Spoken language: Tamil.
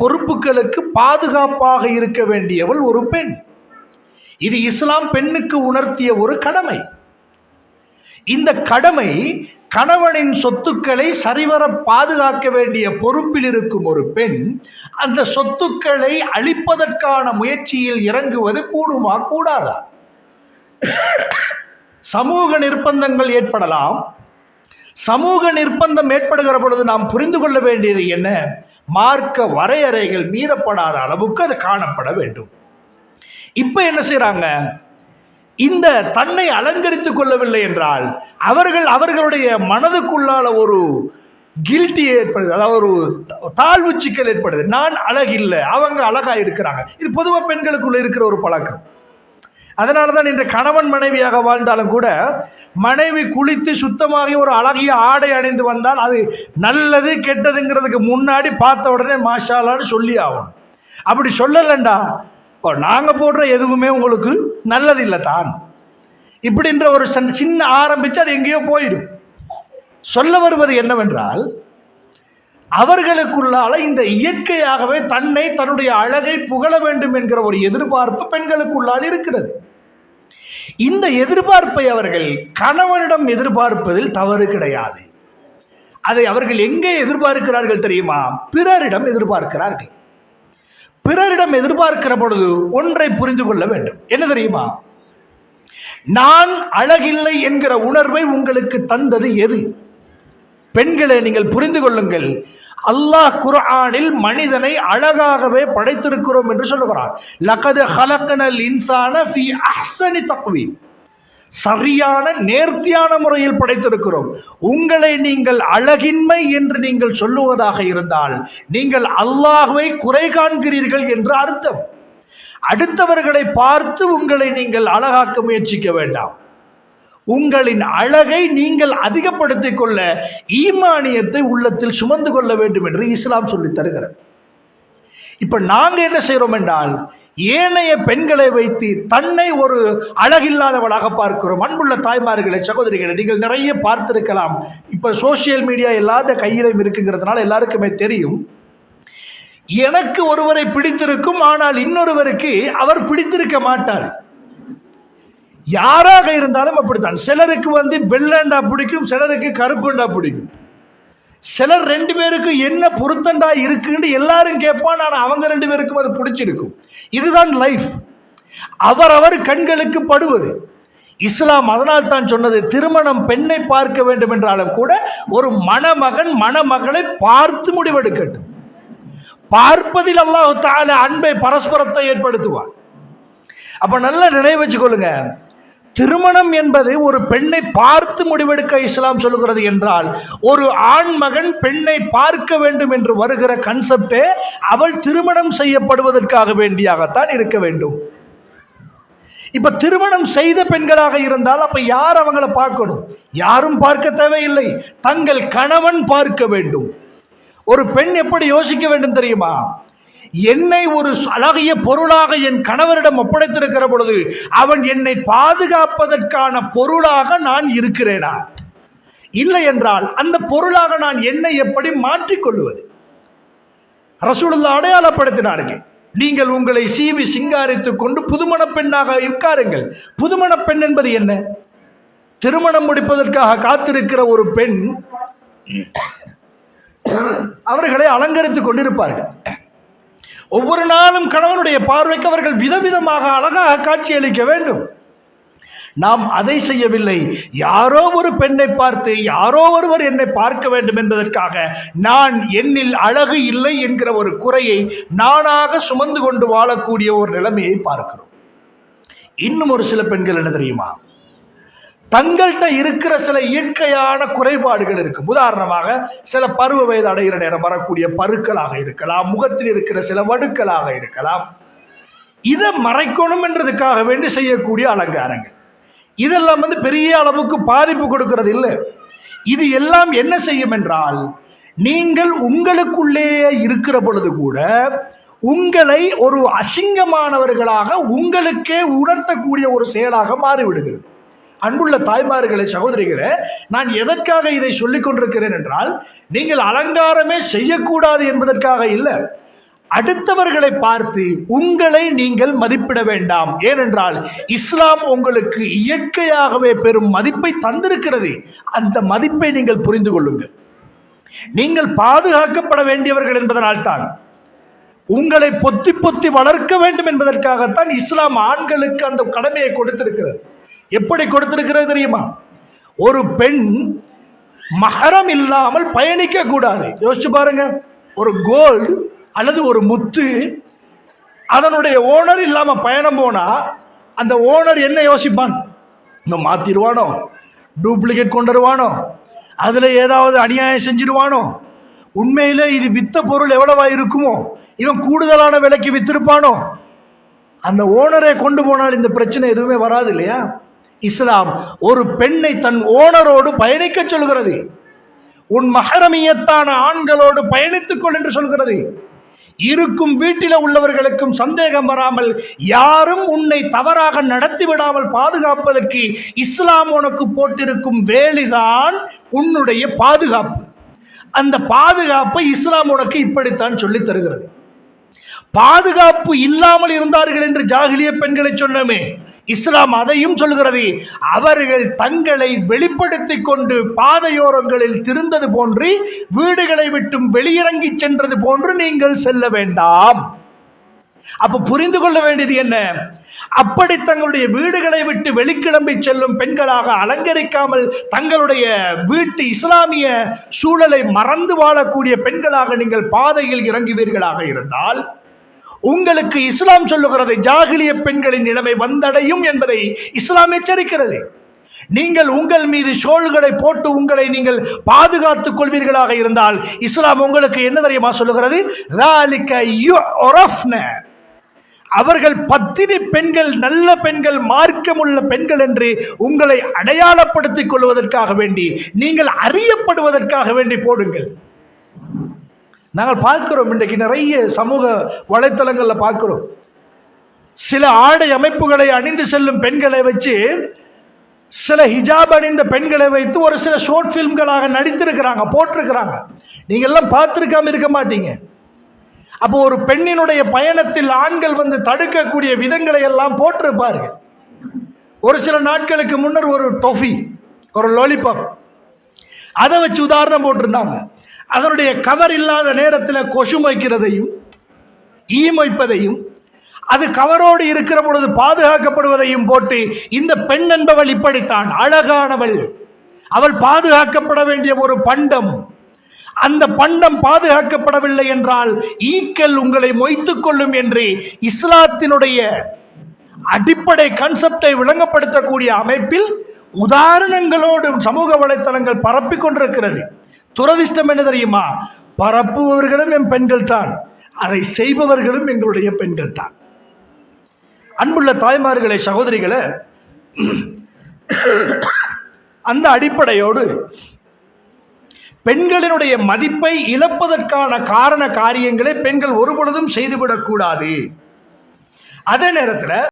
பொறுப்புகளுக்கு பாதுகாப்பாக இருக்க வேண்டியவள் ஒரு பெண். இது இஸ்லாம் பெண்ணுக்கு உணர்த்திய ஒரு கடமை. இந்த கடமை கணவனின் சொத்துக்களை சரிவர பாதுகாக்க வேண்டிய பொறுப்பில் இருக்கும் ஒரு பெண் அந்த சொத்துக்களை அழிப்பதற்கான முயற்சியில் இறங்குவது கூடுமா கூடாதா? சமூக நிர்பந்தங்கள் ஏற்படலாம். சமூக நிர்பந்தம் ஏற்படுகிற பொழுது நாம் புரிந்து கொள்ள வேண்டியது என்ன? மார்க்க வரையறைகள் மீறப்படாத அளவுக்கு அது காணப்பட வேண்டும். இப்ப என்ன செய்யறாங்க? இந்த தன்னை அலங்கரித்துக் கொள்ளவில்லை என்றால் அவர்களுடைய மனதுக்குள்ளால ஒரு கில்ட்டி ஏற்படுது, அதாவது ஒரு தாழ்வு சிக்கல் ஏற்படுது. நான் அழகில்லை, அவங்க அழகா இருக்கிறாங்க. இது பொதுவாக பெண்களுக்குள்ள இருக்கிற ஒரு பழக்கம். அதனால தான் இன்று கணவன் மனைவியாக வாழ்ந்தாலும் கூட மனைவி குளித்து சுத்தமாகி ஒரு அழகிய ஆடை அணிந்து வந்தால் அது நல்லது கெட்டதுங்கிறதுக்கு முன்னாடி பார்த்த உடனே மாஷாலான்னு சொல்லி ஆகணும். அப்படி சொல்லலண்டா நாங்கள் போடுற எதுவுமே உங்களுக்கு நல்லது இல்லை தான் இப்படின்ற ஒரு சின்ன ஆரம்பித்து அது எங்கேயோ போயிடும். சொல்ல வருவது என்னவென்றால், அவர்களுக்குள்ளால இந்த இயற்கையாகவே தன்னுடைய அழகை புகழ வேண்டும் என்கிற ஒரு எதிர்பார்ப்பு பெண்களுக்குள்ளால் இருக்கிறது. இந்த எதிர்பார்ப்பை அவர்கள் கணவனிடம் எதிர்பார்ப்பதில் தவறு கிடையாது. அதை அவர்கள் எங்கே எதிர்பார்க்கிறார்கள் தெரியுமா? பிறரிடம் எதிர்பார்க்கிறார்கள். பிறரிடம் எதிர்பார்க்கிற பொழுது ஒன்றை புரிந்து கொள்ள வேண்டும். என்ன தெரியுமா? நான் அழகில்லை என்கிற உணர்வை உங்களுக்கு தந்தது எது? பெண்களை நீங்கள் புரிந்து கொள்ளுங்கள். அல்லாஹ் குர்ஆனில் மனிதனை அழகாகவே படைத்திருக்கிறோம் என்று சொல்லுகிறான். லகத் ஹலக்னல் இன்சான ஃபீ அஹ்ஸனி தக்வீம். சரியான நேர்த்தியான முறையில் படைத்திருக்கிறோம். உங்களை நீங்கள் அழகின்மை என்று நீங்கள் சொல்லுவதாக இருந்தால் நீங்கள் அல்லாஹ்வை குறை காண்கிறீர்கள் என்று அர்த்தம். அடுத்தவர்களை பார்த்து உங்களை நீங்கள் அழகாக்க முயற்சிக்க வேண்டாம். உங்களின் அழகை நீங்கள் அதிகப்படுத்திக் கொள்ள ஈமானியத்தை உள்ளத்தில் சுமந்து கொள்ள வேண்டும் என்று இஸ்லாம் சொல்லித் தருகிறது. இப்ப நாங்க என்ன செய்யறோம் என்றால், ஏனைய பெண்களை வைத்து தன்னை ஒரு அழகில்லாதவளாக பார்க்கிறோம். அன்புள்ள தாய்மார்களை, சகோதரிகளை, நீங்கள் நிறைய பார்த்திருக்கலாம். இப்ப சோசியல் மீடியா எல்லாத்த கையிலும் இருக்குங்கிறதுனால எல்லாருக்குமே தெரியும். எனக்கு ஒருவரை பிடித்திருக்கும், ஆனால் இன்னொருவருக்கு அவர் பிடித்திருக்க மாட்டார். யாராக இருந்தாலும் அப்படித்தான். சிலருக்கு வெள்ளண்டா பிடிக்கும், சிலருக்கு கருப்புண்டா பிடிக்கும். சிலர் ரெண்டு பேருக்கும் என்ன பொருத்தண்டா இருக்குன்னு எல்லாரும் கேட்பான். ஆனால் அவங்க ரெண்டு பேருக்கும் அது பிடிச்சிருக்கும். இதுதான் லைஃப். அவரவர் கண்களுக்கு படுவது. இஸ்லாம் அதனால் தான் சொன்னது, திருமணம் பெண்ணை பார்க்க வேண்டும் என்றாலும் கூட ஒரு மணமகன் மணமகளை பார்த்து முடிவெடுக்கட்டும். பார்ப்பதில் அல்லாஹ் தஆலா அன்பை, பரஸ்பரத்தை ஏற்படுத்துவார். அப்ப நல்லா நினைவு வச்சுக்கொள்ளுங்க. திருமணம் என்பது ஒரு பெண்ணை பார்த்து முடிவெடுக்க இஸ்லாம் சொல்லுகிறது என்றால், ஒரு ஆண் மகன் பெண்ணை பார்க்க வேண்டும் என்று வருகிற கன்செப்டே அவள் திருமணம் செய்யப்படுவதற்காக வேண்டியாகத்தான் இருக்க வேண்டும். இப்ப திருமணம் செய்த பெண்களாக இருந்தால் அப்ப யார் அவங்கள பார்க்கணும்? யாரும் பார்க்க தேவையில்லை, தங்கள் கணவன் பார்க்க வேண்டும். ஒரு பெண் எப்படி யோசிக்க வேண்டும் தெரியுமா? என்னை ஒரு அழகிய பொருளாக என் கணவரிடம் ஒப்படைத்திருக்கிற பொழுது அவன் என்னை பாதுகாப்பதற்கான பொருளாக நான் இருக்கிறேனா? இல்லை என்றால் அந்த பொருளாக நான் என்னை எப்படி மாற்றிக்கொள்வது? ரசூலுல்லாஹ் அடையாளப்படுத்தினார்கள். நீங்கள் உங்களை சீவி சிங்காரித்துக் கொண்டு புதுமண பெண்ணாக உட்காருங்கள். புதுமண பெண் என்பது என்ன? திருமணம் முடிப்பதற்காக காத்திருக்கிற ஒரு பெண். அவர்களை அலங்கரித்துக் கொண்டிருப்பார்கள். ஒவ்வொரு நாளும் கணவனுடைய பார்வைக்கு அவர்கள் விதவிதமாக அழகாக காட்சியளிக்க வேண்டும். நாம் அதை செய்யவில்லை. யாரோ ஒரு பெண்ணை பார்த்து யாரோ ஒருவர் என்னை பார்க்க வேண்டும் என்பதற்காக நான் என்னில் அழகு இல்லை என்கிற ஒரு குறையை நானாக சுமந்து கொண்டு வாழக்கூடிய ஒரு நிலைமையை பார்க்கிறோம். இன்னும் ஒரு சில பெண்கள் என்ன தெரியுமா? தங்கள்கிட்ட இருக்கிற சில இயற்கையான குறைபாடுகள் இருக்கும். உதாரணமாக, சில பருவ வயது அடைகிற நேரம் வரக்கூடிய பருக்களாக இருக்கலாம், முகத்தில் இருக்கிற சில வடுக்களாக இருக்கலாம். இதை மறைக்கணும் என்றதுக்காக வேண்டி செய்யக்கூடிய அலங்காரங்கள். இதெல்லாம் பெரிய அளவுக்கு பாதிப்பு கொடுக்கிறது இல்லை. இது எல்லாம் என்ன செய்யும் என்றால், நீங்கள் உங்களுக்குள்ளேயே இருக்கிற பொழுது கூட உங்களை ஒரு அசிங்கமானவர்களாக உங்களுக்கே உணர்த்தக்கூடிய ஒரு செயலாக மாறிவிடுகிறது. அன்புள்ள தாய்மார்களே, சகோதரிகளே, நான் எதற்காக இதை சொல்லிக் கொண்டிருக்கிறேன் என்றால், நீங்கள் அலங்காரமே செய்யக்கூடாது என்பதற்காக இல்லை. அடுத்தவர்களை பார்த்து உங்களை நீங்கள் மதிப்பிட வேண்டாம். ஏனென்றால் இஸ்லாம் உங்களுக்கு இயற்கையாகவே பெரும் மதிப்பை தந்திருக்கிறது. அந்த மதிப்பை நீங்கள் புரிந்து கொள்ளுங்கள். நீங்கள் பாதுகாக்கப்பட வேண்டியவர்கள் என்பதனால்தான், உங்களை பொத்தி பொத்தி வளர்க்க வேண்டும் என்பதற்காகத்தான் இஸ்லாம் ஆண்களுக்கு அந்த கடமையை கொடுத்திருக்கிறது. எப்படி கொடுத்திருக்கிறது தெரியுமா? ஒரு பெண் மஹரம் இல்லாமல் பயணிக்க கூடாது. யோசிச்சு பாருங்க, ஒரு கோல்டு அல்லது ஒரு முத்து அதனுடைய ஓனர் இல்லாம பயணம் போனா அந்த ஓனர் என்ன யோசிப்பான்? இன்னும் மாத்திடுவானோ, டூப்ளிகேட் கொண்டு வருவானோ, அதுல ஏதாவது அநியாயம் செஞ்சிருவானோ, உண்மையிலே இது வித்த பொருள் எவ்வளவா இருக்குமோ, இவன் கூடுதலான விலைக்கு வித்திருப்பானோ. அந்த ஓனரை கொண்டு போனால் இந்த பிரச்சனை எதுவுமே வராது இல்லையா? இஸ்லாம் ஒரு பெண்ணை தன் ஓனரோடு பயணிக்க சொல்கிறது. உன் மஹரமியத்தான ஆண்களோடு பயணித்துக் கொள் என்று சொல்கிறது. இருக்கும் வீட்டில் உள்ளவர்களுக்கும் சந்தேகம் வராமல், யாரும் உன்னை தவறாக நடத்தி விடாமல் பாதுகாப்பதற்கு இஸ்லாம் உனக்கு போட்டிருக்கும் வேலிதான் உன்னுடைய பாதுகாப்பு. அந்த பாதுகாப்பை இஸ்லாம் உனக்கு இப்படித்தான் சொல்லித் தருகிறது. பாதுகாப்பு இல்லாமல் இருந்தார்கள் என்று ஜாகிலிய பெண்களை சொன்னமே, இஸ்லாம் அதையும் சொல்கிறது. அவர்கள் தங்களை வெளிப்படுத்திக் கொண்டு பாதையோரங்களில் திருந்தது போன்று, வீடுகளை விட்டும் வெளியிறங்கி சென்றது போன்று நீங்கள் செல்ல வேண்டாம். அப்ப புரிந்து கொள்ள வேண்டியது என்ன? அப்படி தங்களுடைய வீடுகளை விட்டு வெளிக்கிளம்பி செல்லும் பெண்களாக அலங்கரிக்காமல், தங்களுடைய வீட்டு இஸ்லாமிய சூழலை மறந்து வாழக்கூடிய பெண்களாக நீங்கள் பாதையில் இறங்குவீர்களாக இருந்தால், உங்களுக்கு இஸ்லாம் சொல்லுகிறது ஜாகிலிய பெண்களின் நிலைமை வந்தடையும் என்பதை இஸ்லாம் எச்சரிக்கிறது. நீங்கள் உங்கள் மீது ஷோல்களை போட்டு உங்களை நீங்கள் பாதுகாத்துக் கொள்வீர்களாக இருந்தால், இஸ்லாம் உங்களுக்கு என்ன தெரியுமா சொல்லுகிறது? அவர்கள் பத்தினி பெண்கள், நல்ல பெண்கள், மார்க்கமுள்ள பெண்கள் என்று உங்களை அடையாளப்படுத்திக் கொள்வதற்காக வேண்டி, நீங்கள் அறியப்படுவதற்காக வேண்டி போடுங்கள். நாங்கள் பார்க்கிறோம், இன்றைக்கு நிறைய சமூக வலைத்தளங்களில் பார்க்கிறோம், சில ஆடை அமைப்புகளை அணிந்து செல்லும் பெண்களை வச்சு, சில ஹிஜாப் அணிந்த பெண்களை வைத்து ஒரு சில ஷார்ட் பிலிம்களாக நடித்திருக்கிறாங்க, போட்டிருக்கிறாங்க. நீங்க எல்லாம் பார்த்திருக்காம இருக்க மாட்டீங்க. அப்போ ஒரு பெண்ணினுடைய பயணத்தில் ஆண்கள் வந்து தடுக்கக்கூடிய விதங்களை எல்லாம் போட்டிருப்பார்கள். ஒரு சில நாட்களுக்கு முன்னர் ஒரு டொஃபி, ஒரு லாலிபாப், அதை வச்சு உதாரணம் போட்டிருந்தாங்க. அதனுடைய கவர் இல்லாத நேரத்தில் கொசு வைக்கிறதையும் ஈ வைப்பதையும், அது கவரோடு இருக்கிற பொழுது பாதுகாக்கப்படுவதையும் போட்டு, இந்த பெண் என்பவள் இப்படித்தான் அழகானவள், அவள் பாதுகாக்கப்பட வேண்டிய ஒரு பண்டம், அந்த பண்டம் பாதுகாக்கப்படவில்லை என்றால் ஈக்கள் உங்களை மொய்த்துக் கொள்ளும் என்று இஸ்லாத்தினுடைய அடிப்படை கான்செப்டை விளங்கப்படுத்தக்கூடிய அமைப்பில் உதாரணங்களோடு சமூக வலைத்தளங்கள் பரப்பிக் கொண்டிருக்கிறது. துரதிஷ்டம் என்ன தெரியுமா? பரப்புபவர்களும் என் பெண்கள் தான், அதை செய்பவர்களும் எங்களுடைய பெண்கள் தான். அன்புள்ள தாய்மார்களே, சகோதரிகளே, அந்த அடிப்படையோடு பெண்களினுடைய மதிப்பை இழப்பதற்கான காரண காரியங்களை பெண்கள் ஒருபொழுதும் செய்துவிடக்கூடாது. அதே நேரத்தில்